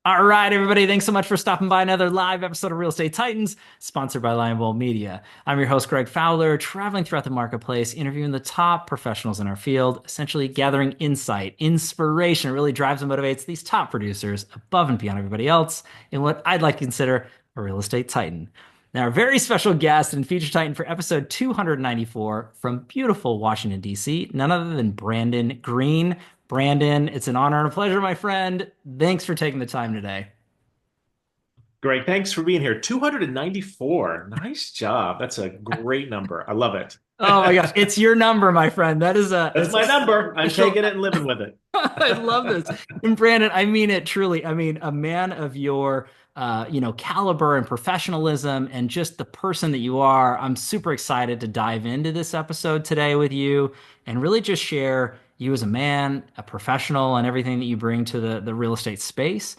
All right, everybody. Thanks so much for stopping by another live episode of Real Estate Titans, sponsored by Lionwell Media. I'm your host, Greg Fowler, traveling throughout the marketplace, interviewing the top professionals in our field, essentially gathering insight, inspiration. It really drives and motivates these top producers above and beyond everybody else in what I'd like to consider a real estate titan. Now, our very special guest and feature titan for episode 294 from beautiful Washington, D.C., none other than Brandon Green. Brandon, it's an honor and a pleasure, my friend. Thanks for taking the time today. Great. Thanks for being here. 294. Nice job. That's a great number. I love it. Oh my gosh, it's your number, my friend. That's It's a my number. I'm special. taking it and living with it. I love this. And Brandon, I mean it truly. I mean, a man of your caliber and professionalism and just the person that you are. I'm super excited to dive into this episode today with you and really just share you as a man, a professional, and everything that you bring to the real estate space.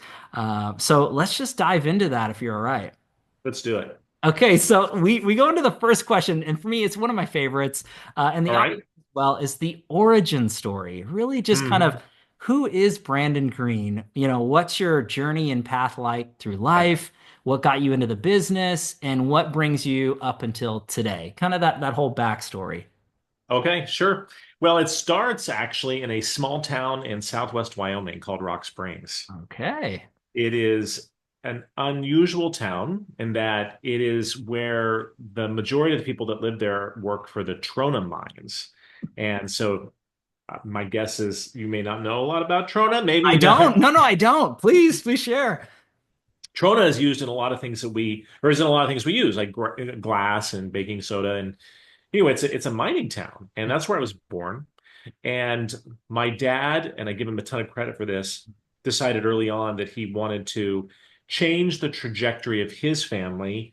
So let's just dive into that if you're all right. Let's do it. Okay, so we go into the first question, and for me, it's one of my favorites, and the All audience right. as well is the origin story. Really, just kind Mhm. of who is Brandon Green? What's your journey and path like through Okay. life? What got you into the business, and what brings you up until today? Kind of that whole backstory. Okay, sure. Well, it starts actually in a small town in southwest Wyoming called Rock Springs. Okay. It is an unusual town in that it is where the majority of the people that live there work for the Trona mines. And so my guess is you may not know a lot about Trona. Maybe I you don't. know. No, no, I don't. Please share. Trona is used in a lot of things that or is in a lot of things we use, like glass and baking soda. And anyway, it's a mining town, and that's where I was born. And my dad, and I give him a ton of credit for this, decided early on that he wanted to change the trajectory of his family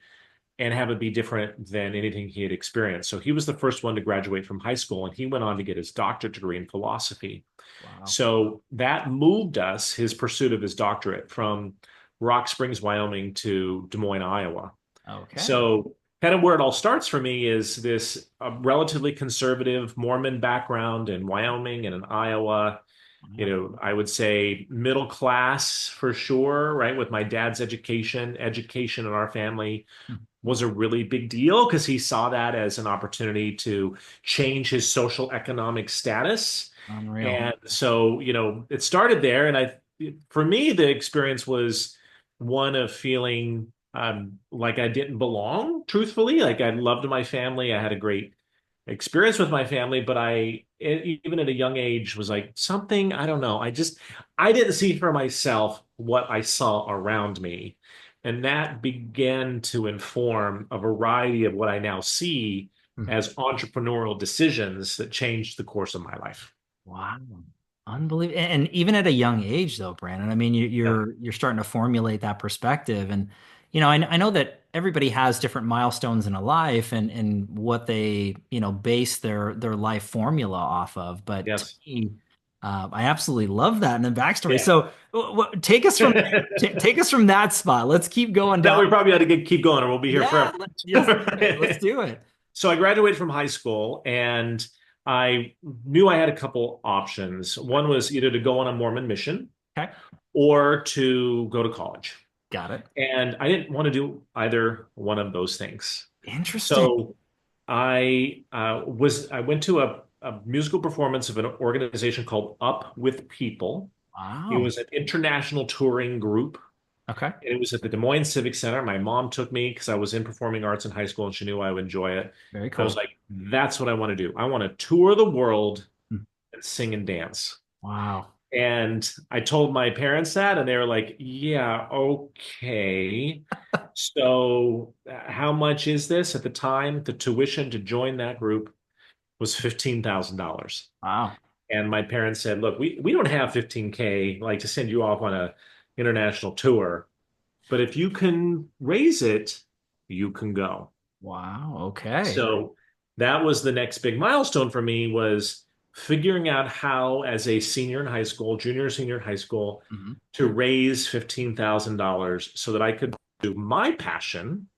and have it be different than anything he had experienced. So he was the first one to graduate from high school, and he went on to get his doctorate degree in philosophy. Wow. So that moved us, his pursuit of his doctorate, from Rock Springs, Wyoming to Des Moines, Iowa. Okay. So, kind of where it all starts for me is this relatively conservative Mormon background in Wyoming and in Iowa. Wow. I would say middle class for sure, right? With my dad's education in our family was a really big deal because he saw that as an opportunity to change his social economic status. Unreal. And so, it started there. And for me, the experience was one of feeling like I didn't belong, truthfully. Like I loved my family. I had a great experience with my family, but even at a young age, was like something, I don't know. I didn't see for myself what I saw around me. And that began to inform a variety of what I now see as entrepreneurial decisions that changed the course of my life. Wow. Unbelievable. And even at a young age, though, Brandon, I mean, Yeah. you're starting to formulate that perspective. And, I know that everybody has different milestones in a life and what they, base their life formula off of. But to Yes. me, I absolutely love that and the backstory. Yeah. So take us from take us from that spot. Let's keep going Now we down. probably ought to keep going or we'll be here Yeah, forever. let's do it. Let's do it. So I graduated from high school and I knew I had a couple options. One was either to go on a Mormon mission Okay. or to go to college. Got it. And I didn't want to do either one of those things. Interesting. So I went to a musical performance of an organization called Up with People. It Wow. was an international touring group. Okay. It was at the Des Moines Civic Center. My mom took me because I was in performing arts in high school and she knew I would enjoy it. Very I was cool. like, that's what I want to do. I want to tour the world and sing and dance. Wow. And I told my parents that, and they were like, yeah, okay. So, how much is this at the time? The tuition to join that group was $15,000. Wow. And my parents said, look, we don't have 15K like to send you off on a international tour, but if you can raise it, you can go. Wow. Okay. So that was the next big milestone for me was figuring out how, as a senior in high school, junior, senior in high school, Mhm. to raise $15,000 so that I could do my passion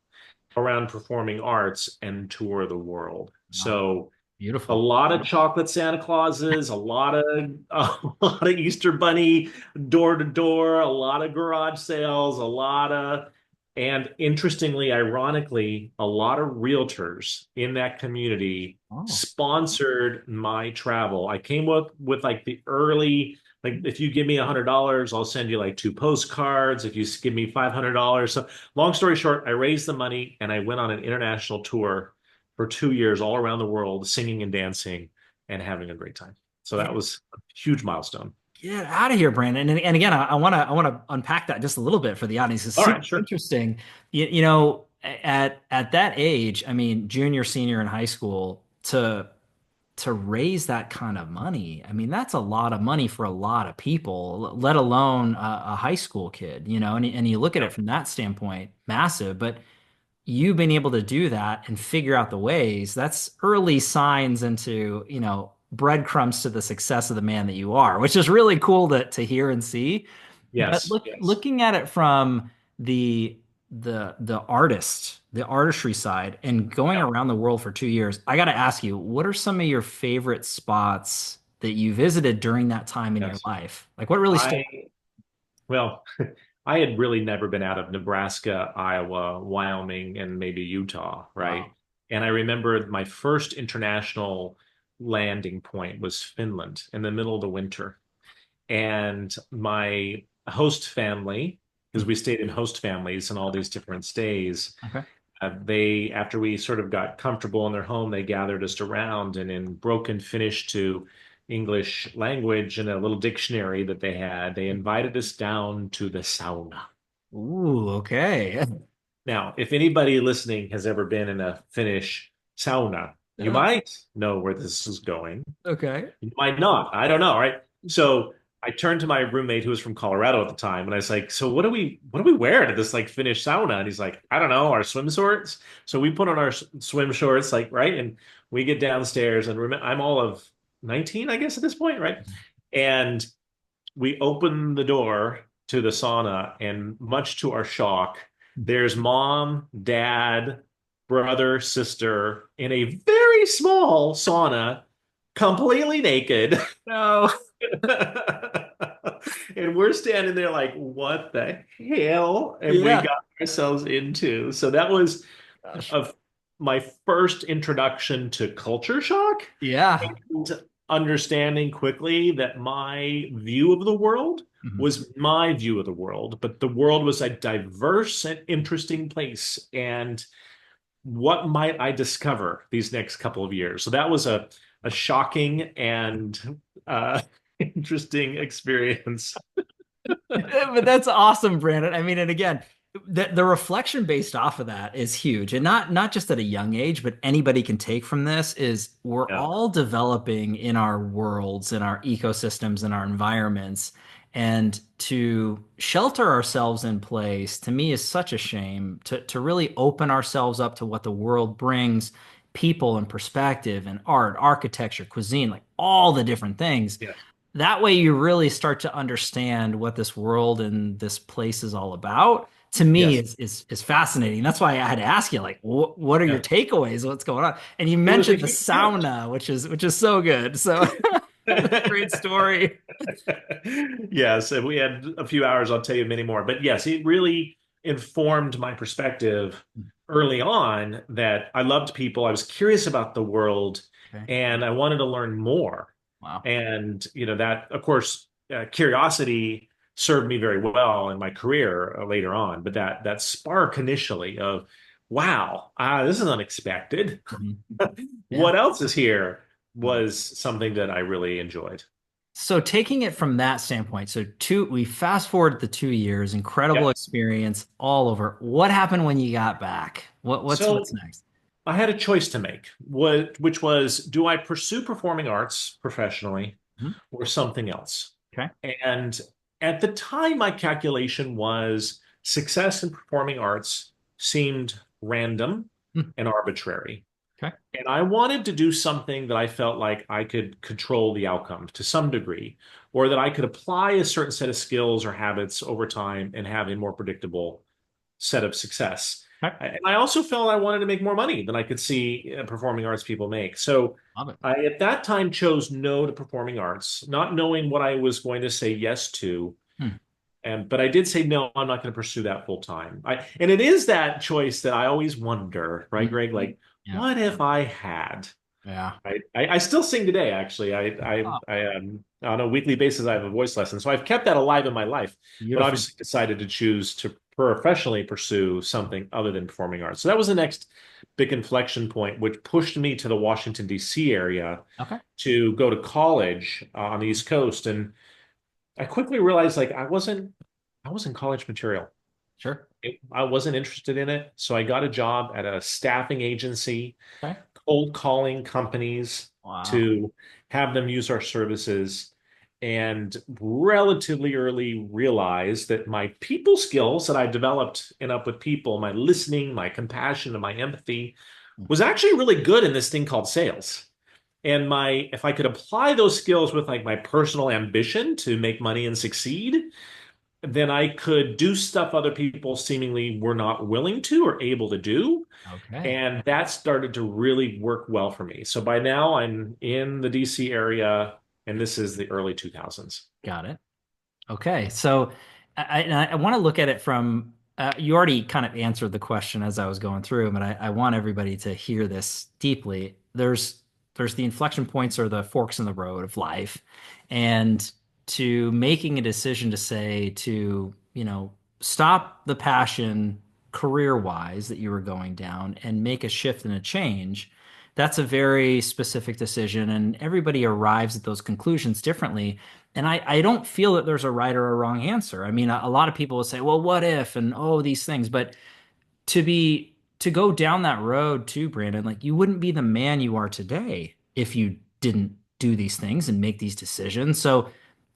around performing arts and tour the world. Wow. So A Beautiful. lot of chocolate Santa Clauses, a lot of Easter Bunny door to door, a lot of garage sales, and interestingly, ironically, a lot of realtors in that community Oh, sponsored my travel. I came with like the early, like if you give me $100, I'll send you like two postcards. If you give me $500, so long story short, I raised the money and I went on an international tour for 2 years all around the world, singing and dancing and having a great time. So that get was a huge milestone. get out of here, Brandon. And again, I want to unpack that just a little bit for the audience. It's All super right, sure. interesting. You know, at that age, I mean, junior, senior in high school, to raise that kind of money, I mean, that's a lot of money for a lot of people, let alone a high school kid, you know, and you look at it Yeah. from that standpoint, massive. But you being able to do that and figure out the ways, that's early signs into, you know, breadcrumbs to the success of the man that you are, which is really cool to hear and see. But Yes, yes. looking at it from the the artistry side and going Yeah. around the world for 2 years, I got to ask you, what are some of your favorite spots that you visited during that time in your Yes. life? Like what really stood I Well, I had really never been out of Nebraska, Iowa, Wyoming, and maybe Utah, Wow. right? And I remember my first international landing point was Finland in the middle of the winter. And my host family, because we stayed in host families in all these different stays, Okay. after we sort of got comfortable in their home, they gathered us around and in broken Finnish to English language and a little dictionary that they had, they invited us down to the sauna. Ooh, okay. Now, if anybody listening has ever been in a Finnish sauna, you Yeah. might know where this is going. Okay. You might not. I don't know, right? So I turned to my roommate who was from Colorado at the time, and I was like, "So what do we wear to this like Finnish sauna?" And he's like, "I don't know, our swim shorts." So we put on our swim shorts, like right, and we get downstairs, and I'm all of 19, I guess, at this point, right? And we open the door to the sauna, and much to our shock, there's mom, dad, brother, sister in a very small sauna, completely naked. No. And we're standing there like, what the hell have we Yeah. got ourselves into? So that was Gosh. of my first introduction to culture shock Yeah. and understanding quickly that my view of the world Mhm. was my view of the world, but the world was a diverse and interesting place. And what might I discover these next couple of years? So that was a shocking and interesting experience. But that's awesome, Brandon. I mean, and again, the reflection based off of that is huge. And not just at a young age, but anybody can take from this is we're Yeah, all developing in our worlds, in our ecosystems, in our environments. And to shelter ourselves in place, to me, is such a shame to really open ourselves up to what the world brings, people and perspective and art, architecture, cuisine, like all the different things. yeah, That way you really start to understand what this world and this place is all about. To me, yes, is fascinating. That's why I had to ask you, like, what are your yeah. takeaways? What's going on? And you It was a mentioned the huge challenge. sauna, which is so good. So that's a great story. Yes, and we had a few hours. I'll tell you many more. But yes, it really informed my perspective early on that I loved people. I was curious about the world, Okay. and I wanted to learn more. Wow. And that, of course, curiosity served me very well in my career later on. But that spark initially of, wow, this is unexpected. Mhm. Yeah. What else is here Wow. was something that I really enjoyed. So taking it from that standpoint, so we fast forward the 2 years, incredible Yep. experience all over. What happened when you got back? What's So next? I had a choice to make, which was, do I pursue performing arts professionally Mhm. or something else? Okay. And at the time, my calculation was success in performing arts seemed random Hmm. and arbitrary. Okay. And I wanted to do something that I felt like I could control the outcome to some degree, or that I could apply a certain set of skills or habits over time and have a more predictable set of success. Okay. And I also felt I wanted to make more money than I could see performing arts people make. So Love it. I, at that time, chose no to performing arts, not knowing what I was going to say yes to. Hmm. And but I did say no, I'm not going to pursue that full time. And it is that choice that I always wonder, right, Greg? Mhm. Like, Yeah. what if I had? Yeah. I still sing today, actually. Oh, On a weekly basis, I have a voice lesson. So I've kept that alive in my life, but beautiful. obviously decided to choose to professionally pursue something other than performing arts. So that was the next big inflection point, which pushed me to the Washington, D.C. area Okay. to go to college on the East Coast. And I quickly realized like I wasn't college material. Sure. I wasn't interested in it. So I got a job at a staffing agency Okay. cold calling companies Wow. to have them use our services and relatively early realized that my people skills that I developed in up with people, my listening, my compassion, and my empathy was actually really good in this thing called sales. And my if I could apply those skills with like my personal ambition to make money and succeed, then I could do stuff other people seemingly were not willing to or able to do. Okay. And that started to really work well for me. So by now I'm in the DC area, and this is the early 2000s. Got it. Okay, so I want to look at it from you already kind of answered the question as I was going through, but I want everybody to hear this deeply. There's the inflection points or the forks in the road of life, and to making a decision to say to, stop the passion career-wise that you were going down and make a shift and a change. That's a very specific decision, and everybody arrives at those conclusions differently. And I don't feel that there's a right or a wrong answer. I mean, a lot of people will say, well, what if, and oh, these things. But to go down that road too, Brandon, like you wouldn't be the man you are today if you didn't do these things and make these decisions. So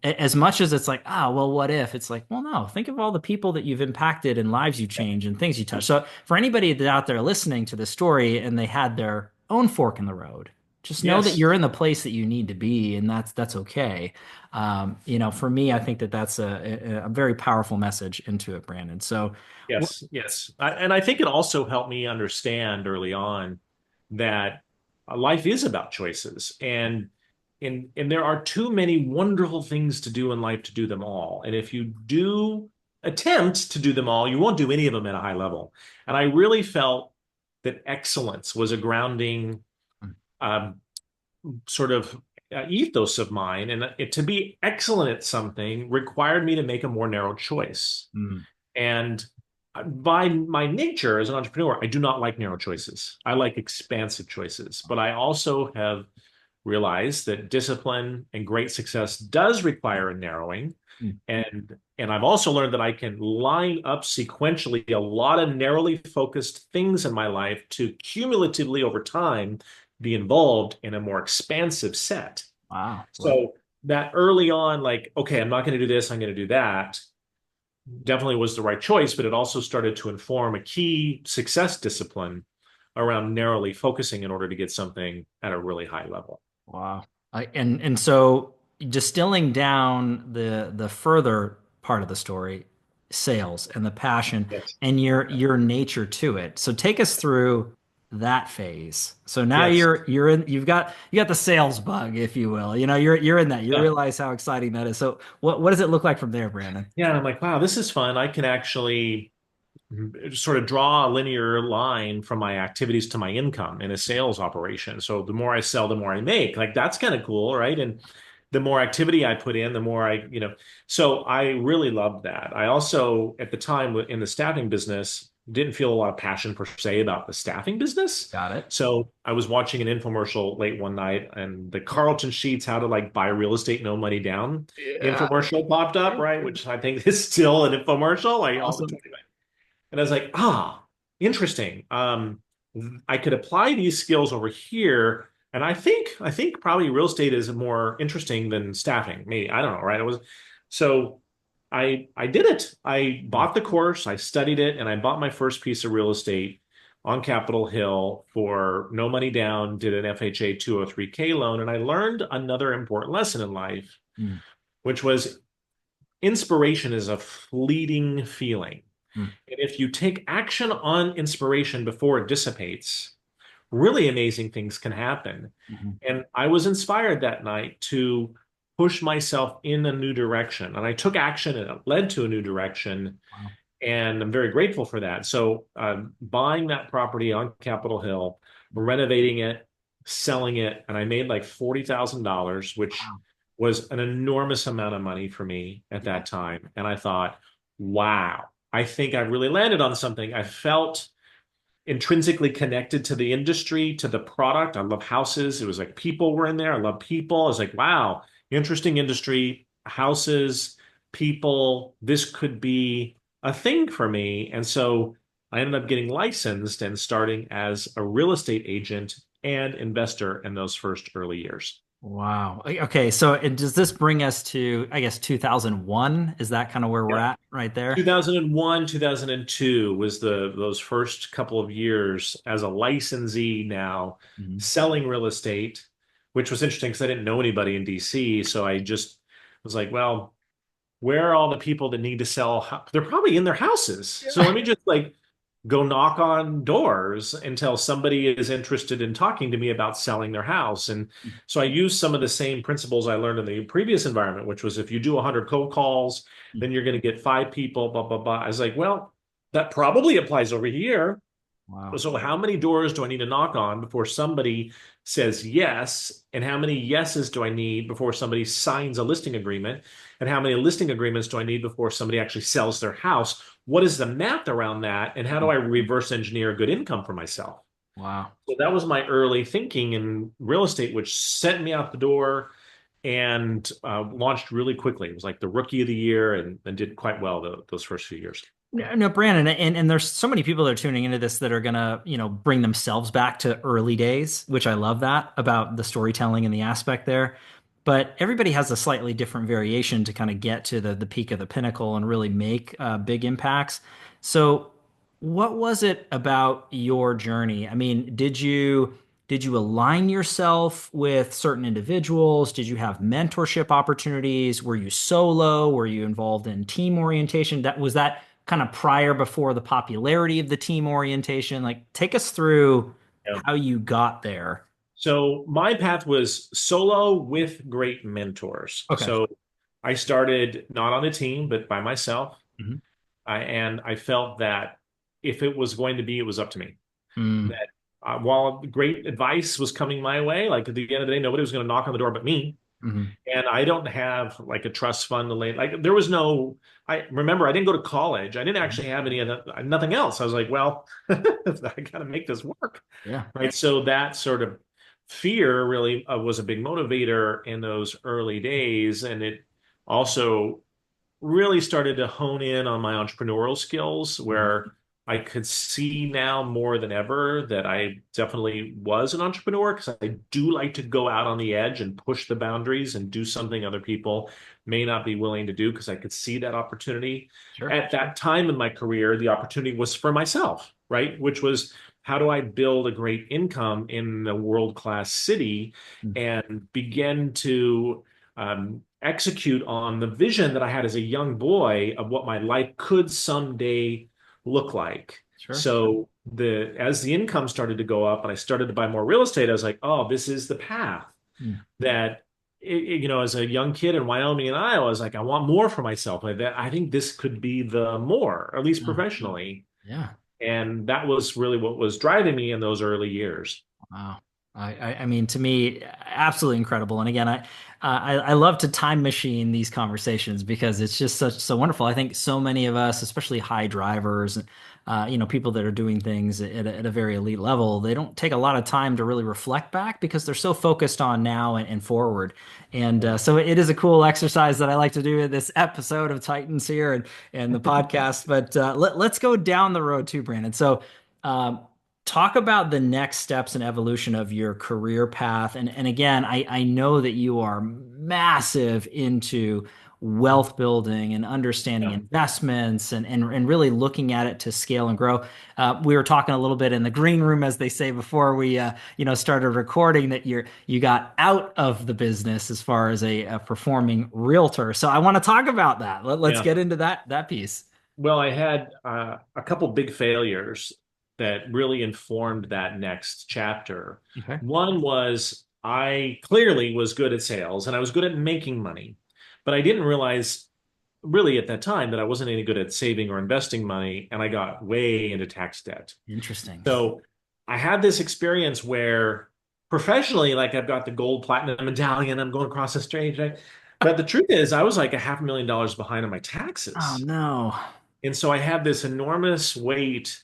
as much as it's like, well, what if? It's like, well, no, think of all the people that you've impacted and lives you change and things you touch. So for anybody that's out there listening to the story and they had their own fork in the road, just know that Yes, you're in the place that you need to be, and that's okay. For me, I think that that's a very powerful message into it, Brandon. So, yes, yes. And I think it also helped me understand early on that life is about choices. And there are too many wonderful things to do in life to do them all. And if you do attempt to do them all, you won't do any of them at a high level. And I really felt that excellence was a grounding um, sort of ethos of mine. And to be excellent at something required me to make a more narrow choice. mm, And by my nature as an entrepreneur, I do not like narrow choices. I like expansive choices. But I also have realized that discipline and great success does require a narrowing. mm, And I've also learned that I can line up sequentially a lot of narrowly focused things in my life to cumulatively over time be involved in a more expansive set. wow, love it. So that early on, like, okay, I'm not going to do this, I'm going to do that, definitely was the right choice, but it also started to inform a key success discipline around narrowly focusing in order to get something at a really high level. Wow. And so distilling down the further part of the story, sales and the passion Yes. and your nature to it. So take us through that phase. So now Yes. you're in you got the sales bug, if you will. You're in that. You Yeah. realize how exciting that is. So what does it look like from there, Brandon? Yeah. And I'm like, wow, this is fun. I can actually sort of draw a linear line from my activities to my income in a sales operation. So the more I sell, the more I make. Like that's kind of cool, right? And the more activity I put in, the more so I really loved that. I also, at the time in the staffing business, didn't feel a lot of passion per se about the staffing business. Got it. So I was watching an infomercial late one night and the Carlton Sheets, how to like buy real estate, no money down Yeah. infomercial popped up, right? Which I think is still an infomercial, like all the Awesome. time. And I was like, interesting. I could apply these skills over here. And I think probably real estate is more interesting than staffing. Maybe I don't know, right? It was so I did it. I Mm, bought the course, I studied it, and I bought my first piece of real estate on Capitol Hill for no money down, did an FHA 203K loan, and I learned another important lesson in life, mm, which was inspiration is a fleeting feeling. Mm. And if you take action on inspiration before it dissipates, really amazing things can happen. Mhm. And I was inspired that night to push myself in a new direction. And I took action and it led to a new direction. Wow. And I'm very grateful for that. So, buying that property on Capitol Hill, renovating it, selling it, and I made like $40,000, which Wow. was an enormous amount of money for me at Yeah. that time. And I thought, wow, I think I really landed on something. I felt intrinsically connected to the industry, to the product. I love houses. It was like people were in there. I love people. I was like, wow, interesting industry, houses, people. This could be a thing for me. And so I ended up getting licensed and starting as a real estate agent and investor in those first early years. Wow. Okay, so does this bring us to, I guess, 2001? Is that kind of where we're Yeah. at right there? 2001, 2002 was the those first couple of years as a licensee now Mhm. selling real estate, which was interesting because I didn't know anybody in DC. So I just was like, well, where are all the people that need to sell? They're probably in their houses. So Yeah. let me just like go knock on doors until somebody is interested in talking to me about selling their house. And so I use some of the same principles I learned in the previous environment, which was if you do 100 cold calls, then you're going to get five people, blah, blah, blah. I was like, well, that probably applies over here. Wow. So how many doors do I need to knock on before somebody says yes? And how many yeses do I need before somebody signs a listing agreement? And how many listing agreements do I need before somebody actually sells their house? What is the math around that? And how do I reverse engineer good income for myself? Wow. So that was my early thinking in real estate, which sent me out the door and launched really quickly. It was like the rookie of the year and did quite well those first few years. No, no, Brandon, and there's so many people that are tuning into this that are gonna, bring themselves back to early days, which I love that about the storytelling and the aspect there. But everybody has a slightly different variation to kind of get to the peak of the pinnacle and really make big impacts. So, what was it about your journey? I mean, did you align yourself with certain individuals? Did you have mentorship opportunities? Were you solo? Were you involved in team orientation? That kind of prior before the popularity of the team orientation? Like, take us through Yeah. how you got there. So my path was solo with great mentors. Okay. So I started not on a team, but by myself. Mhm. And I felt that if it was going to be, it was up to me. Mm, That while great advice was coming my way, like at the end of the day, nobody was going to knock on the door but me. mhm. And I don't have like a trust fund to lay, like there was no, I remember I didn't go to college. I didn't actually have any of that, nothing else. I was like, well, I got to make this work. Yeah. Right. So that sort of fear really was a big motivator in those early days. And it also really started to hone in on my entrepreneurial skills Mhm. where I could see now more than ever that I definitely was an entrepreneur because I do like to go out on the edge and push the boundaries and do something other people may not be willing to do because I could see that opportunity. Sure. At that time in my career, the opportunity was for myself, right? Which was how do I build a great income in a world-class city Mm. and begin to execute on the vision that I had as a young boy of what my life could someday look like. Sure. So as the income started to go up and I started to buy more real estate, I was like, oh, this is the path Mm. that as a young kid in Wyoming and Iowa, I was like, I want more for myself. I think this could be the more, at least Yeah. professionally. Yeah. And that was really what was driving me in those early years. Wow. I mean, to me, absolutely incredible. And again, I love to time machine these conversations because it's just so wonderful. I think so many of us, especially high drivers, people that are doing things at a very elite level, they don't take a lot of time to really reflect back because they're so focused on now and forward. And so it is a cool exercise that I like to do in this episode of Titans here and the podcast. But let's go down the road too, Brandon. So. Um, Talk about the next steps and evolution of your career path. And again, I know that you are massive into wealth building and understanding Yeah. investments and really looking at it to scale and grow. We were talking a little bit in the green room, as they say, before we started recording that you got out of the business as far as a performing realtor. So I want to talk about that. Let's Yeah. get into that piece. Well, I had a couple big failures that really informed that next chapter. Okay. One was I clearly was good at sales and I was good at making money, but I didn't realize really at that time that I wasn't any good at saving or investing money, and I got way into tax debt. Interesting. So I had this experience where professionally, like I've got the gold platinum medallion, I'm going across the stage, right? But the truth is, I was like a $500,000 behind on my Oh taxes. no. And so I had this enormous weight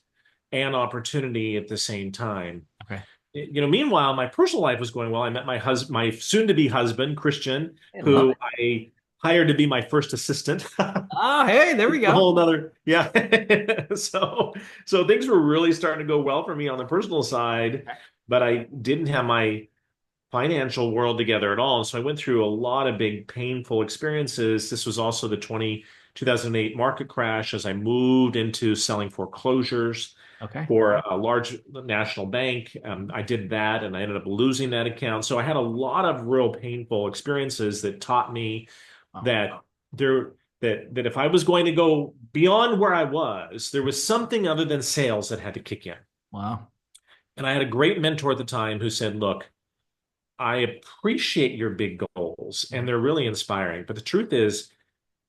and opportunity at the same time. Okay. Meanwhile, my personal life was going well. I met my soon-to-be husband, Christian, I love who it. I hired to be my first assistant. Oh, hey, there we A go. whole nother, yeah. So, so things were really starting to go well for me on the personal side, Okay. but I didn't have my financial world together at all. And so I went through a lot of big, painful experiences. This was also the 2008 market crash as I moved into selling foreclosures Okay. for a large national bank. I did that and I ended up losing that account. So I had a lot of real painful experiences that taught me Oh, that there that if I was going to go beyond where I was, there was something other than sales that had to kick in. wow. And I had a great mentor at the time who said, "Look, I appreciate your big goals and they're really inspiring. But the truth is,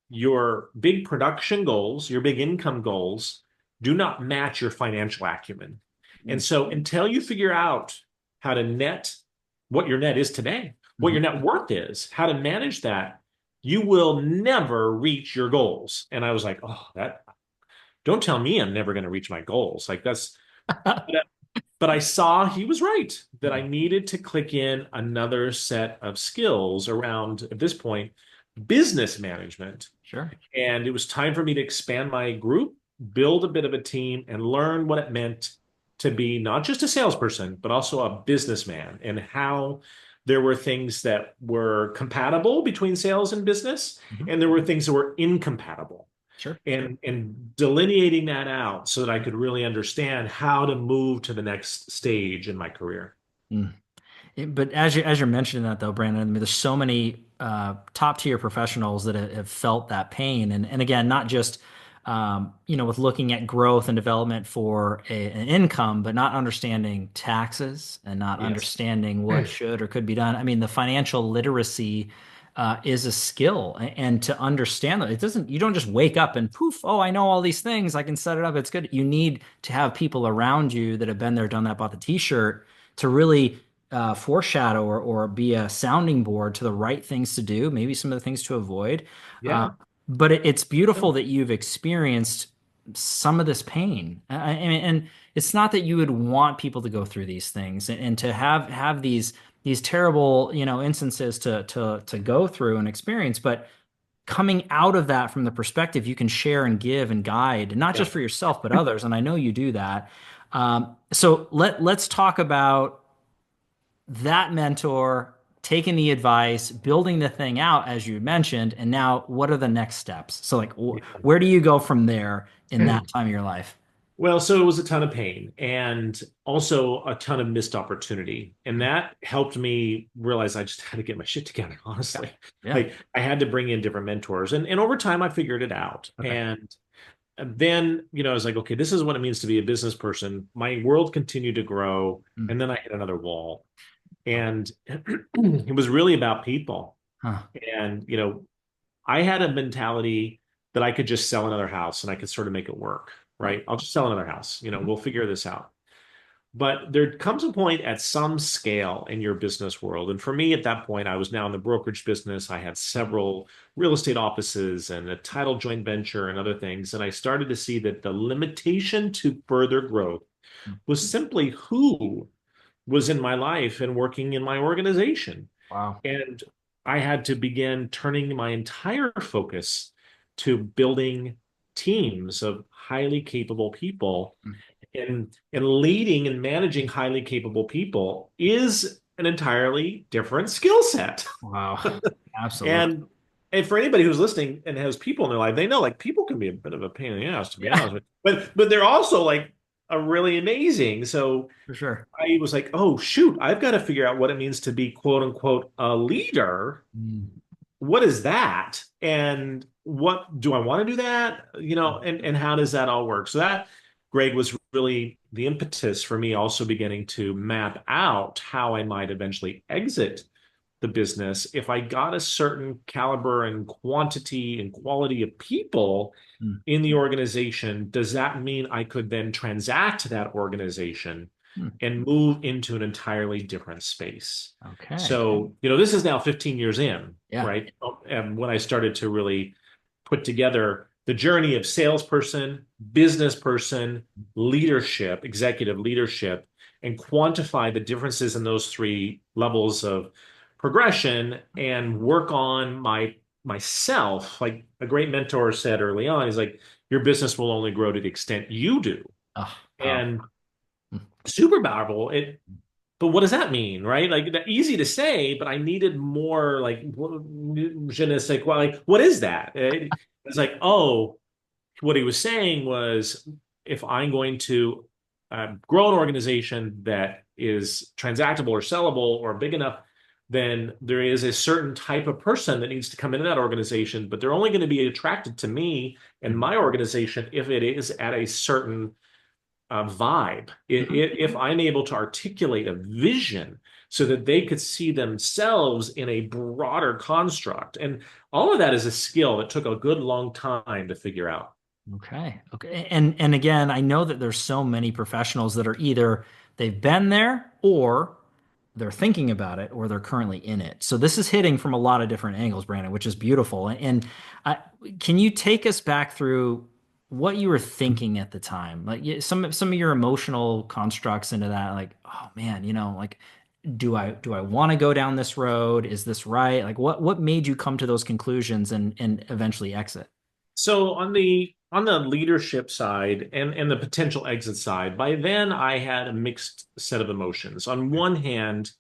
your big production goals, your big income goals do not match your financial acumen. And Mm. so until you figure out how to net what your net is today, what Mhm. your net worth is, how to manage that, you will never reach your goals." And I was like, "Oh, that don't tell me I'm never going to reach my goals." Like that's but I saw he was right that I needed to click in another set of skills around, at this point, business management. Sure. And it was time for me to expand my group, build a bit of a team, and learn what it meant to be not just a salesperson, but also a businessman, and how there were things that were compatible between sales and business, Mhm. and there were things that were incompatible. Sure. And delineating that out so that I could really understand how to move to the next stage in my career. Mm. But as you're mentioning that though, Brandon, I mean, there's so many top tier professionals that have felt that pain, and again, not just with looking at growth and development for an income, but not understanding taxes and not Yes. understanding what should or could be done. I mean, the financial literacy is a skill, and to understand that it doesn't, you don't just wake up and poof, oh, I know all these things, I can set it up, it's good. You need to have people around you that have been there, done that, bought the t-shirt to really foreshadow or be a sounding board to the right things to do, maybe some of the things to avoid. Uh, Yeah. but it's beautiful that you've experienced some of this pain. And it's not that you would want people to go through these things and to have these terrible, instances to go through and experience, but coming out of that from the perspective you can share and give and guide, not Yeah. just for yourself, but others. And I know you do that. So let's talk about that mentor taking the advice, building the thing out as you mentioned, and now what are the next steps? So like where do you go from there in that time of your life? Well, so it was a ton of pain and also a ton of missed opportunity. And that helped me realize I just had to get my shit together, Yeah. honestly. Yeah. Like I had to bring in different mentors. And over time I figured it out. Okay. And then, I was like, okay, this is what it means to be a business person. My world continued to grow. Mm. And then I hit another wall. And it was really about people. Huh. And, I had a mentality that I could just sell another house and I could sort of make it work, Right. right? I'll just sell another house. Mhm. We'll figure this out. But there comes a point at some scale in your business world. And for me, at that point, I was now in the brokerage business. I had several real estate offices and a title joint venture and other things. And I started to see that the limitation to further growth was simply who was in my life and working in my organization. Wow. And I had to begin turning my entire focus to building teams of highly capable people. Mm. And leading and managing highly capable people is an entirely different skill set. Wow. Absolutely. And and for anybody who's listening and has people in their life, they know like people can be a bit of a pain in the ass, to be Yeah, honest with you. But they're also like a really amazing. So for sure. I was like, oh shoot, I've got to figure out what it means to be quote unquote a leader. Mm. What is that? And what do I want to do that? And how does that all work? So that, Greg, was really the impetus for me also beginning to map out how I might eventually exit the business. If I got a certain caliber and quantity and quality of people Mm, in the organization, does that mean I could then transact that organization mm. and move into an entirely different space? Okay. So, this is now 15 years in, Yeah. right? And when I started to really put together the journey of salesperson, business person, leadership, executive leadership, and quantify the differences in those three levels of progression and work on myself. Like a great mentor said early on, he's like, your business will only grow to the extent you do. Oh, powerful. And Mm, super powerful. But what does that mean, right? Like that easy to say, but I needed more like je ne sais quoi. Like, what is that? It's like, oh, what he was saying was if I'm going to grow an organization that is transactable or sellable or big enough, then there is a certain type of person that needs to come into that organization, but they're only going to be attracted to me and mm, my organization if it is at a certain vibe. mhm. If I'm able to articulate a vision so that they could see themselves in a broader construct. And all of that is a skill that took a good long time to figure out. Okay. Okay. And again, I know that there's so many professionals that are either they've been there or they're thinking about it or they're currently in it. So this is hitting from a lot of different angles, Brandon, which is beautiful. And I, can you take us back through what you were thinking at the time? Like some of your emotional constructs into that, like, oh man, like do I want to go down this road? Is this right? Like what made you come to those conclusions and eventually exit? So on the leadership side and the potential exit side, by then I had a mixed set of emotions. On one hand,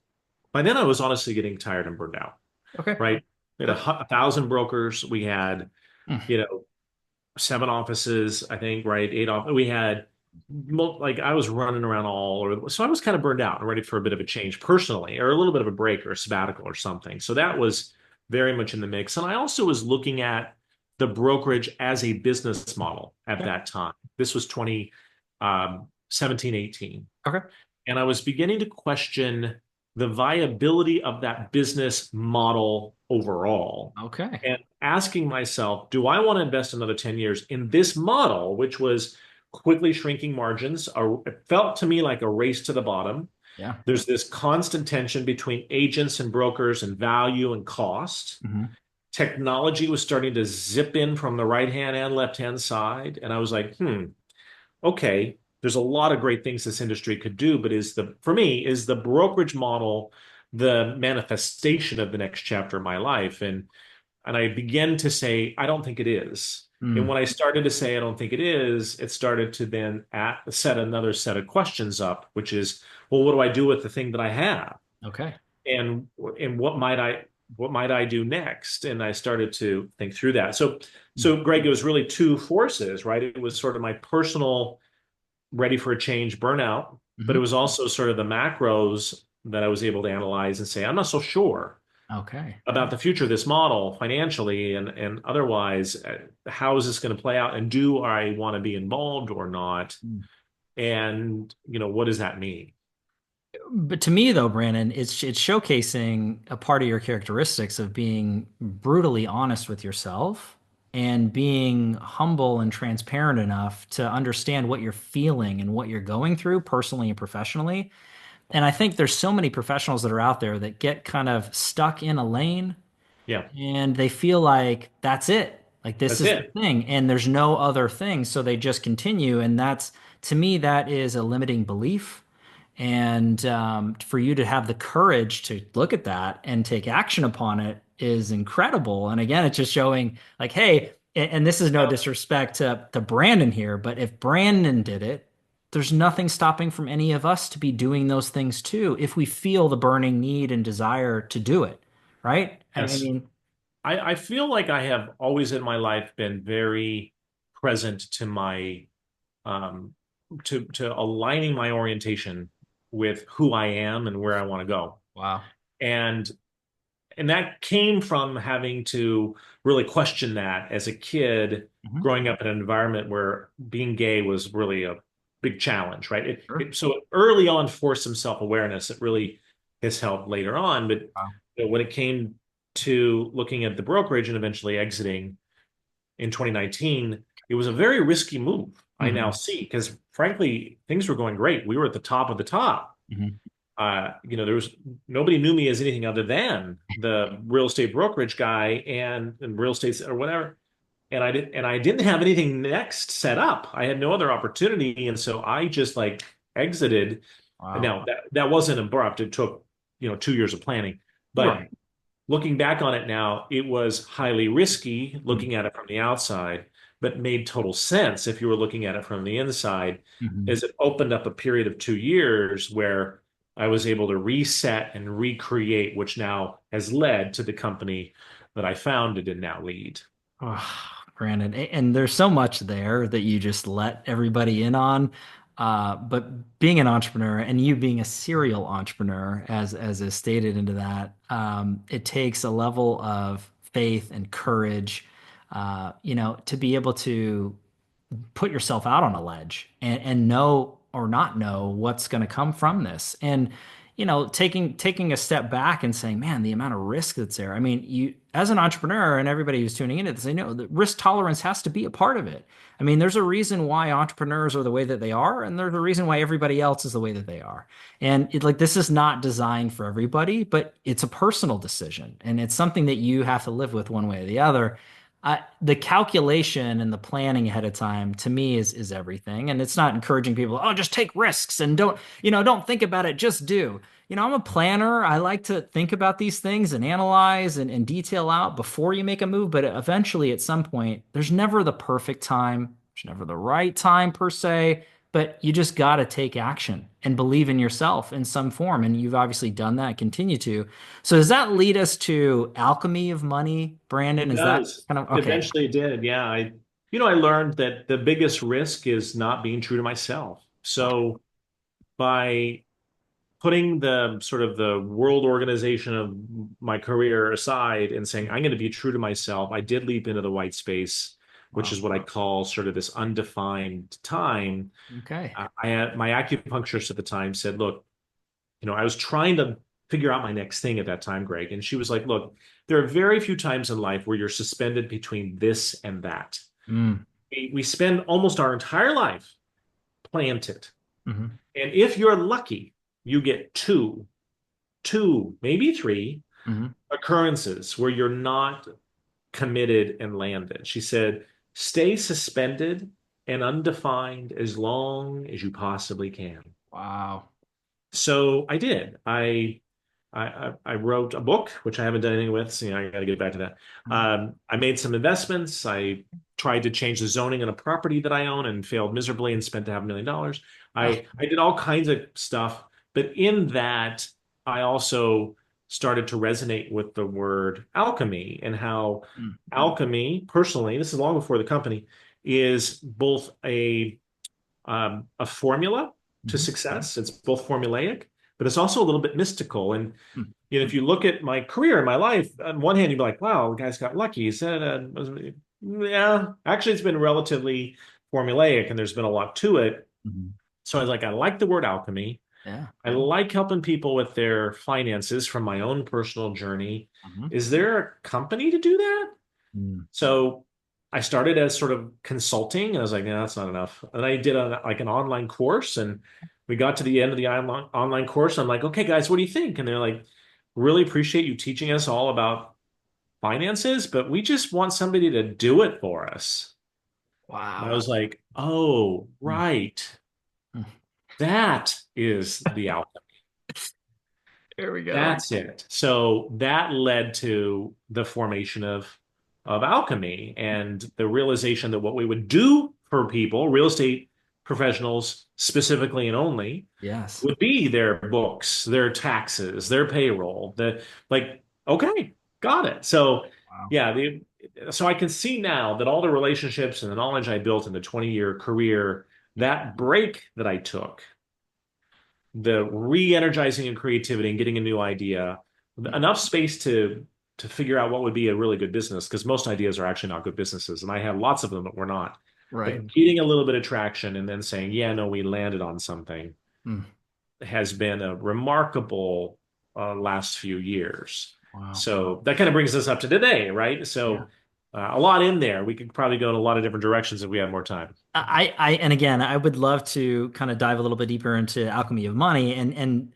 by then I was honestly getting tired and burned out, Okay. right? We had Yep. 1,000 brokers. We had, Mm. you know, 7 offices, I think, right? We had like I was running around all over. So I was kind of burned out and ready for a bit of a change personally, or a little bit of a break or a sabbatical or something. So that was very much in the mix. And I also was looking at the brokerage as a business model at Okay. that time. This was 2017, 18. Okay. And I was beginning to question the viability of that business model overall Okay. and asking myself, do I want to invest another 10 years in this model, which was quickly shrinking margins? It felt to me like a race to the bottom. Yeah. There's this constant tension between agents and brokers and value and cost. Hmm. Technology was starting to zip in from the right hand and left hand side. And I was like, okay, there's a lot of great things this industry could do, but for me, is the brokerage model the manifestation of the next chapter of my life? And I began to say, I don't think it is. And Mm. when I started to say, I don't think it is, it started to then set another set of questions up, which is, well, what do I do with the thing that I have? Okay. And and what might I do next? And I started to think through that. So Greg, it was really two forces, right? It was sort of my personal ready for a change burnout, but it Hmm. was also sort of the macros that I was able to analyze and say, I'm not so sure Okay. about the future of this model financially and otherwise. How is this going to play out? And do I want to be involved or not? Mm. And, what does that mean? But to me, though, Brandon, it's showcasing a part of your characteristics of being brutally honest with yourself and being humble and transparent enough to understand what you're feeling and what you're going through personally and professionally. And I think there's so many professionals that are out there that get kind of stuck in a lane Yeah, and they feel like that's it. Like this that's is the it. thing, and there's no other thing. So they just continue. And that's, to me, that is a limiting belief. And for you to have the courage to look at that and take action upon it is incredible. And again, it's just showing like, hey, and this is no disrespect to Brandon here, but if Brandon did it, there's nothing stopping from any of us to be doing those things too, if we feel the burning need and desire to do it, right? I Yes. mean, I feel like I have always in my life been very present to my um to aligning my orientation with who I am and where I want to go. wow. And and that came from having to really question that as a kid Hmm. growing up in an environment where being gay was really a big challenge, right? Sure. So early on forced some self-awareness. It really has helped later on. But Wow. when it came to looking at the brokerage and eventually exiting in 2019, it was a very risky move. I now Hmm. see because frankly, things were going great. We were at the top of the top. Hmm. There was nobody knew me as anything other than the real estate brokerage guy and real estate or whatever. And I didn't have anything next set up. I had no other opportunity, and so I just like exited. Wow. Now that wasn't abrupt. It took 2 years of planning, but Right. looking back on it now, it was highly risky looking at it from the outside, but made total sense if you were looking at it from the inside, Mm-hmm. as it opened up a period of 2 years where I was able to reset and recreate, which now has led to the company that I founded and now lead. Oh, Brandon, and there's so much there that you just let everybody in on. But being an entrepreneur and you being a serial entrepreneur, as is stated into that, it takes a level of faith and courage, to be able to put yourself out on a ledge and know or not know what's going to come from this. And taking a step back and saying, man, the amount of risk that's there. I mean, you as an entrepreneur and everybody who's tuning into this, they know that risk tolerance has to be a part of it. I mean, there's a reason why entrepreneurs are the way that they are, and there's a reason why everybody else is the way that they are. And like this is not designed for everybody, but it's a personal decision, and it's something that you have to live with one way or the other. The calculation and the planning ahead of time to me is everything. And it's not encouraging people, oh, just take risks and don't think about it, just do. I'm a planner. I like to think about these things and analyze and detail out before you make a move. But eventually, at some point, there's never the perfect time. There's never the right time per se, but you just got to take action and believe in yourself in some form. And you've obviously done that, continue to. So does that lead us to alchemy of money, Brandon? It Is that does. kind of okay? Eventually it did. Yeah. I learned that the biggest risk is not being true to myself. Wow. So by putting the sort of the world organization of my career aside and saying, I'm going to be true to myself, I did leap into the white space, which Wow. is what I call sort of this undefined time. Okay. I had my acupuncturist at the time said, look, I was trying to figure out my next thing at that time, Greg. And she was like, look, there are very few times in life where you're suspended between this and that. Mm. We spend almost our entire life planted. Hmm. And if you're lucky, you get two, maybe three Hmm. occurrences where you're not committed and landed. She said, stay suspended and undefined as long as you possibly can. Wow. So I did. I wrote a book, which I haven't done anything with. So, I got to get back to that. Mhm. I made some investments. I tried to change the zoning on a property that I own and failed miserably and spent $500,000. Ah. I did all kinds of stuff, but in that, I also started to resonate with the word alchemy and how Mm. alchemy, personally, this is long before the company, is both a formula to Mhm. success. It's both formulaic, but it's also a little bit mystical. And Mm. if you look at my career and my life, on one hand, you'd be like, wow, the guy's got lucky. He said, yeah, actually, it's been relatively formulaic and there's been a lot to it. Mhm. So I was like, I like the word alchemy. Yeah. I like helping people with their finances from my own personal journey. Mhm. Is there a company to do that? Mm. So I started as sort of consulting, and I was like, no, that's not enough. And I did like an online course, and we got to the end of the online course. I'm like, okay, guys, what do you think? And they're like, really appreciate you teaching us all about finances, but we just want somebody to do it for us. And I Wow. was like, oh, Mm. right. Mm. That is the outcome. There we go. That's it. So that led to the formation of alchemy and the realization that what we would do for people, real estate professionals specifically and only, Yes. would be their books, their taxes, their payroll. Okay, got it. So Wow. yeah, so I can see now that all the relationships and the knowledge I built in the 20-year career, that break that I took, the re-energizing of creativity and getting a new idea, enough space to figure out what would be a really good business because most ideas are actually not good businesses, and I had lots of them that were not. Right. But getting a little bit of traction and then saying, yeah, no, we landed on something Mm. has been a remarkable last few years. Wow. So that kind of brings us up to today, right? Yeah. So a lot in there. We could probably go in a lot of different directions if we had more time. And again, I would love to kind of dive a little bit deeper into alchemy of money. And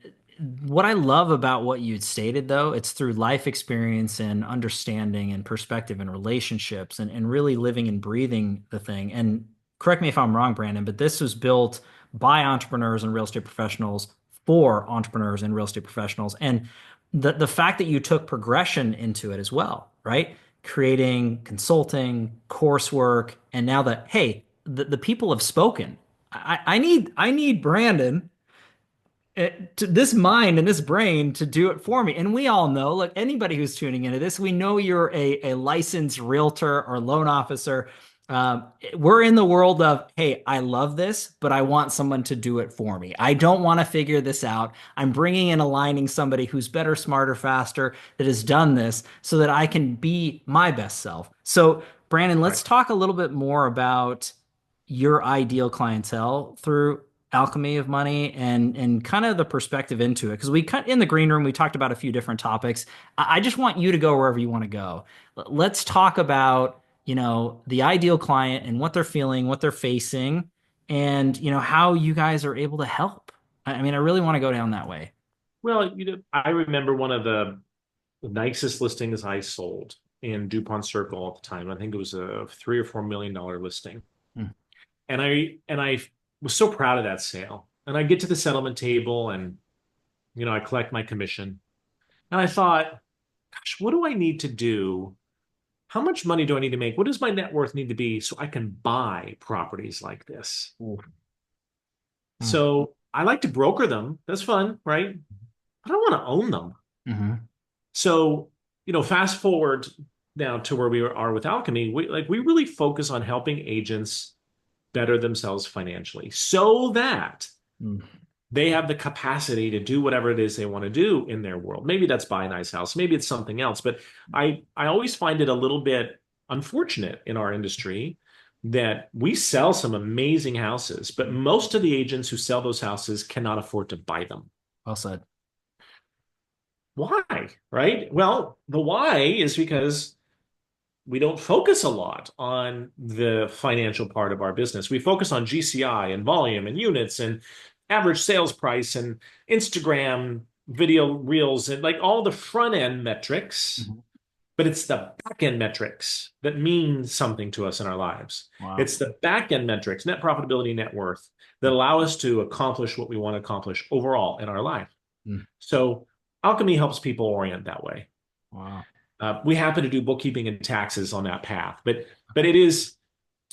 what I love about what you'd stated, though, it's through life experience and understanding and perspective and relationships and really living and breathing the thing. And correct me if I'm wrong, Brandon, but this was built by entrepreneurs and real estate professionals for entrepreneurs and real estate professionals. And the fact that you took progression into it as well, right? Creating consulting, coursework, and now that, hey, the people have spoken. I need Brandon to this mind and this brain to do it for me. And we all know, like anybody who's tuning into this, we know you're a licensed realtor or loan officer. We're in the world of, hey, I love this, but I want someone to do it for me. I don't want to figure this out. I'm bringing and aligning somebody who's better, smarter, faster, that has done this so that I can be my best self. So, Brandon, Right. let's talk a little bit more about your ideal clientele through alchemy of money and kind of the perspective into it because we cut in the green room we talked about a few different topics. I just want you to go wherever you want to go. Let's talk about the ideal client and what they're feeling, what they're facing, and how you guys are able to help. I mean, I really want to go down that way. Well, I remember one of the nicest listings I sold in DuPont Circle at the time. I think it was a $3 or $4 million listing. Mm. And I was so proud of that sale. And I get to the settlement table and I collect my commission. And I thought, gosh, what do I need to do? How much money do I need to make? What does my net worth need to be so I can buy properties like this? Ooh. Mm. So I like to broker them. That's fun, right? I don't want to own them. Mhm. So, fast forward now to where we are with Alchemy, we really focus on helping agents better themselves financially so that Mm. they have the capacity to do whatever it is they want to do in their world. Maybe that's buy a nice house, maybe it's something else, but I always find it a little bit unfortunate in our industry that we sell some amazing houses, but most of the agents who sell those houses cannot afford to buy them. Well said. Why? Right? Well, the why is because we don't focus a lot on the financial part of our business. We focus on GCI and volume and units and average sales price and Instagram video reels and like all the front end metrics, Mhm. but it's the back end metrics that mean something to us in our lives. Wow. It's the back end metrics, net profitability, net worth, that allow us to accomplish what we want to accomplish overall in our life. Mm. So Alchemy helps people orient that way. Wow. We happen to do bookkeeping and taxes on that path, but it is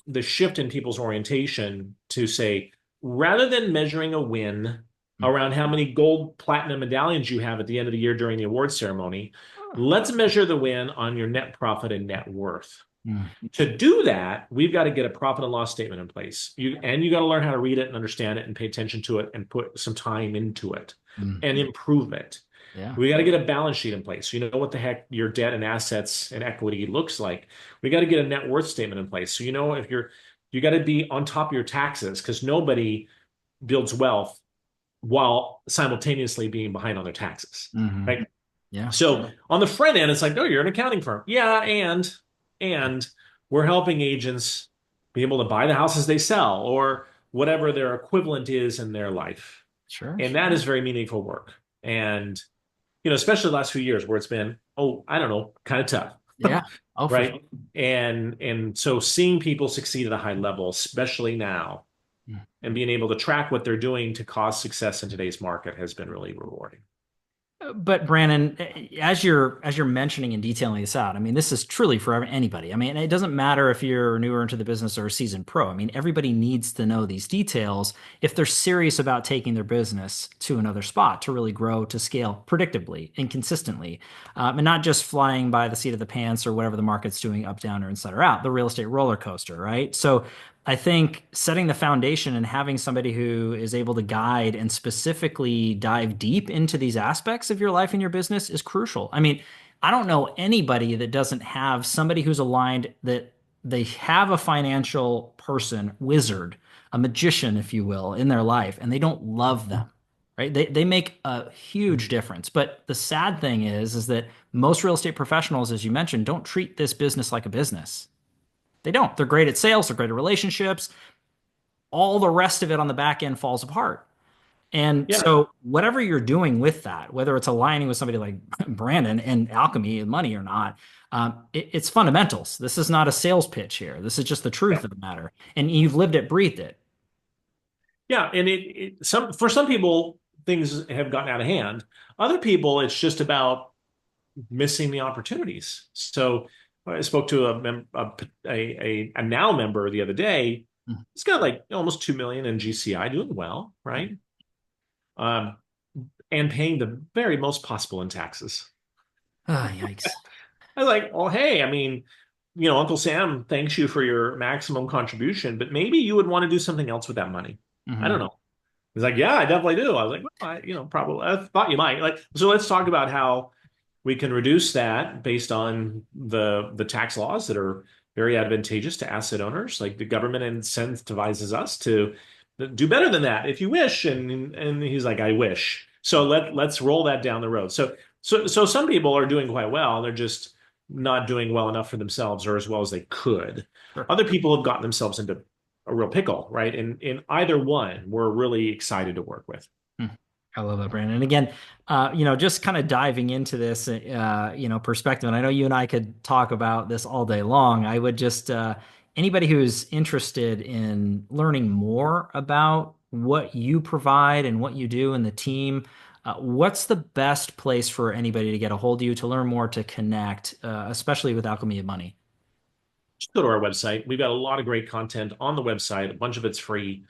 the shift in people's orientation to say, rather than measuring a win Mm. around how many gold, platinum medallions you have at the end of the year during the award ceremony, let's measure the win on your net profit and net worth. Mm. To do that, we've got to get a profit and loss statement in place. You got to learn how to read it and understand it and pay attention to it and put some time into it Mm. and improve it. Yeah. We got to get a balance sheet in place. So you know what the heck your debt and assets and equity looks like. We got to get a net worth statement in place. So if you got to be on top of your taxes because nobody builds wealth while simultaneously being behind on their taxes, Mhm. right? Yeah. So on the front end, it's like, no, you're an accounting firm. Yeah, and we're helping agents be able to buy the houses they sell or whatever their equivalent is in their life. Sure. And that is very meaningful work. And especially the last few years where it's been, I don't know, kind of tough, Yeah. Oh, for sure. right? And so seeing people succeed at a high level, especially now, Mm. and being able to track what they're doing to cause success in today's market has been really rewarding. But Brandon, as you're mentioning and detailing this out, I mean, this is truly for anybody. I mean, it doesn't matter if you're newer into the business or a seasoned pro. I mean, everybody needs to know these details if they're serious about taking their business to another spot to really grow, to scale predictably and consistently, and not just flying by the seat of the pants or whatever the market's doing up, down, or inside or out, the real estate roller coaster, right? So I think setting the foundation and having somebody who is able to guide and specifically dive deep into these aspects of your life and your business is crucial. I mean, I don't know anybody that doesn't have somebody who's aligned, that they have a financial person, wizard, a magician, if you will, in their life, and they don't love them, right? They make a huge difference. But the sad thing is that most real estate professionals, as you mentioned, don't treat this business like a business. They don't. They're great at sales, they're great at relationships. All the rest of it on the back end falls apart. And Yeah. so, whatever you're doing with that, whether it's aligning with somebody like Brandon and alchemy and money or not, it's fundamentals. This is not a sales pitch here. This is just the truth of the matter. And you've lived it, breathed it. Yeah, and for some people things have gotten out of hand. Other people, it's just about missing the opportunities. So I spoke to a now member the other day. He's got like almost 2 million in GCI, doing well, right? Um, and paying the very most possible in taxes. Ah, yikes. I was like, oh, hey, I mean, Uncle Sam thanks you for your maximum contribution, but maybe you would want to do something else with that money. I don't Hmm. know. He's like, yeah, I definitely do. I was like, well, probably. I thought you might. Like, so let's talk about how we can reduce that based on the tax laws that are very advantageous to asset owners. Like the government incentivizes us to do better than that if you wish. And he's like, I wish. So let's roll that down the road. So some people are doing quite well. They're just not doing well enough for themselves or as well as they could. Sure. Other people have gotten themselves into a real pickle, right? And in either one, we're really excited to work with. Hmm. I love that, Brandon. And again, just kind of diving into this, perspective. And I know you and I could talk about this all day long. I would just, anybody who's interested in learning more about what you provide and what you do and the team, what's the best place for anybody to get a hold of you to learn more, to connect, especially with Alchemy of Money? Just go to our website. We've got a lot of great content on the website. A bunch of it's free.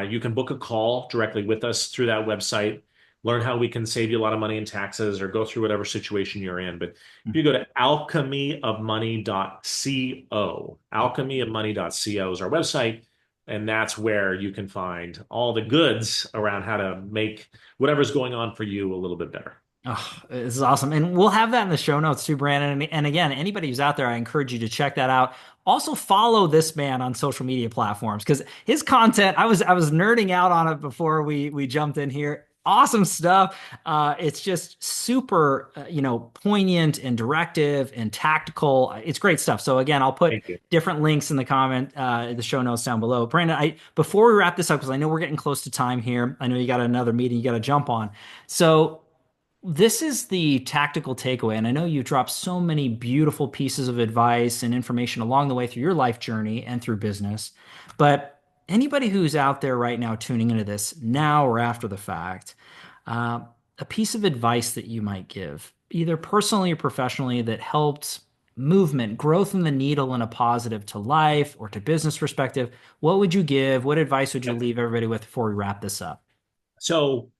You can book a call directly with us through that website, learn how we can save you a lot of money in taxes or go through whatever situation you're in. But if you go to alchemyofmoney.co, alchemyofmoney.co is our website. And that's where you can find all the goods around how to make whatever's going on for you a little bit better. Oh, this is awesome. And we'll have that in the show notes too, Brandon. And again, anybody who's out there, I encourage you to check that out. Also follow this man on social media platforms because his content, I was nerding out on it before we jumped in here. Awesome stuff. It's just super, poignant and directive and tactical. It's great stuff. So again, I'll put Thank you. different links in the show notes down below. Brandon, before we wrap this up, because I know we're getting close to time here. I know you got another meeting you got to jump on. So this is the tactical takeaway. And I know you dropped so many beautiful pieces of advice and information along the way through your life journey and through business. But anybody who's out there right now tuning into this now or after the fact, uh, a piece of advice that you might give, either personally or professionally, that helped movement, growth in the needle in a positive to life or to business perspective, what would you give? What advice would you leave everybody with before we wrap this up? So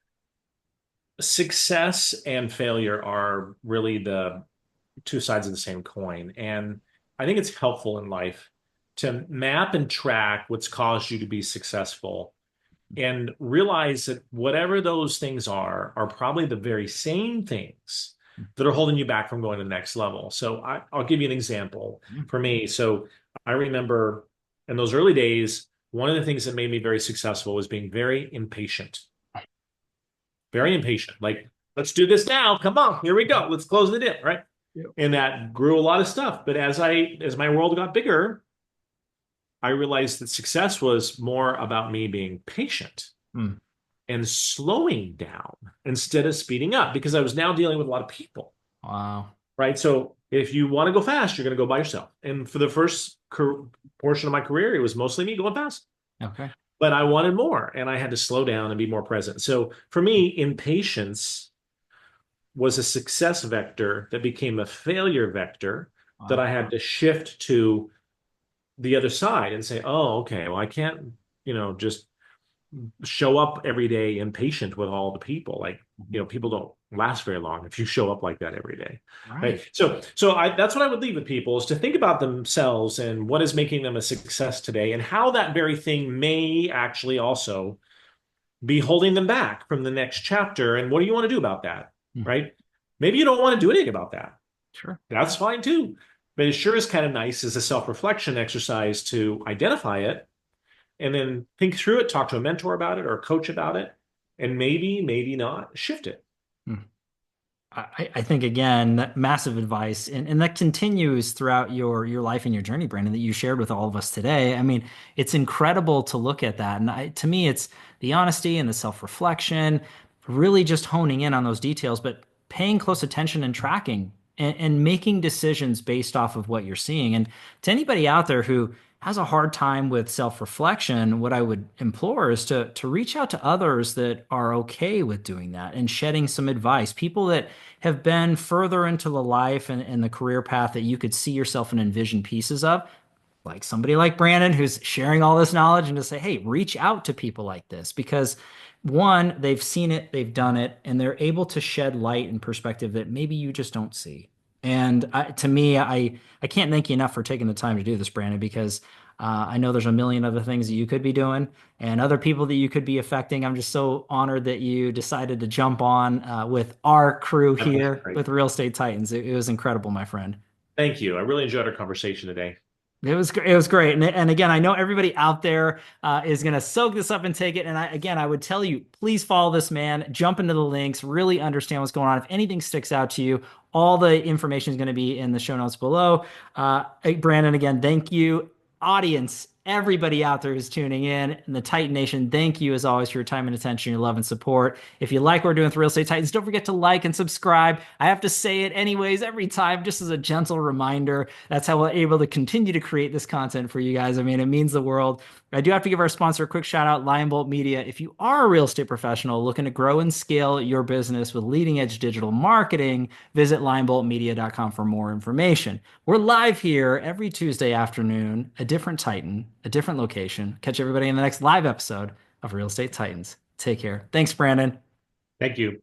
success and failure are really the two sides of the same coin. And I think it's helpful in life to map and track what's caused you to be successful and realize that whatever those things are probably the very same things that are holding you back from going to the next level. So I'll give you an example for me. So I remember in those early days, one of the things that made me very successful was being very impatient, very impatient. Like, let's do this now. Come on, here we go. Let's close the deal, right? Yep. And that grew a lot of stuff. But as my world got bigger, I realized that success was more about me being patient Hmm. and slowing down instead of speeding up because I was now dealing with a lot of people, Wow. right? So if you want to go fast, you're going to go by yourself. And for the first portion of my career, it was mostly me going fast, Okay. but I wanted more and I had to slow down and be more present. So for me, impatience was a success vector that became a failure vector that Wow. I had to shift to the other side and say, oh, okay, well, I can't, just show up every day impatient with all the people. Like, people don't last very long if you show up like that every day. Right. Right. So that's what I would leave with people is to think about themselves and what is making them a success today and how that very thing may actually also be holding them back from the next chapter. And what do you want to do about that? Mm. Right. Maybe you don't want to do anything about that. Sure. That's fine too. But it sure is kind of nice as a self-reflection exercise to identify it and then think through it, talk to a mentor about it or a coach about it, and maybe not shift it. Mm. I think again, massive advice, and that continues throughout your life and your journey, Brandon, that you shared with all of us today. I mean, it's incredible to look at that, and to me, it's the honesty and the self-reflection, really just honing in on those details, but paying close attention and tracking and making decisions based off of what you're seeing. And to anybody out there who has a hard time with self-reflection, what I would implore is to reach out to others that are okay with doing that and shedding some advice. People that have been further into the life and the career path that you could see yourself and envision pieces of, like somebody like Brandon who's sharing all this knowledge and to say, hey, reach out to people like this because one, they've seen it, they've done it, and they're able to shed light and perspective that maybe you just don't see. And to me, I can't thank you enough for taking the time to do this, Brandon, because I know there's a million other things that you could be doing and other people that you could be affecting. I'm just so honored that you decided to jump on with our crew My pleasure, here Craig. with Real Estate Titans. It was incredible, my friend. Thank you. I really enjoyed our conversation today. It was great, and again, I know everybody out there is going to soak this up and take it. And I would tell you, please follow this man, jump into the links, really understand what's going on. If anything sticks out to you, all the information is going to be in the show notes below. Hey, Brandon, again, thank you, audience, everybody out there who's tuning in, and the Titan Nation. Thank you as always for your time and attention, your love and support. If you like what we're doing with Real Estate Titans, don't forget to like and subscribe. I have to say it anyways every time, just as a gentle reminder. That's how we're able to continue to create this content for you guys. I mean, it means the world. I do have to give our sponsor a quick shout out, Lionbolt Media. If you are a real estate professional looking to grow and scale your business with leading edge digital marketing, visit lionboltmedia.com for more information. We're live here every Tuesday afternoon, a different Titan, a different location. Catch everybody in the next live episode of Real Estate Titans. Take care. Thanks, Brandon. Thank you.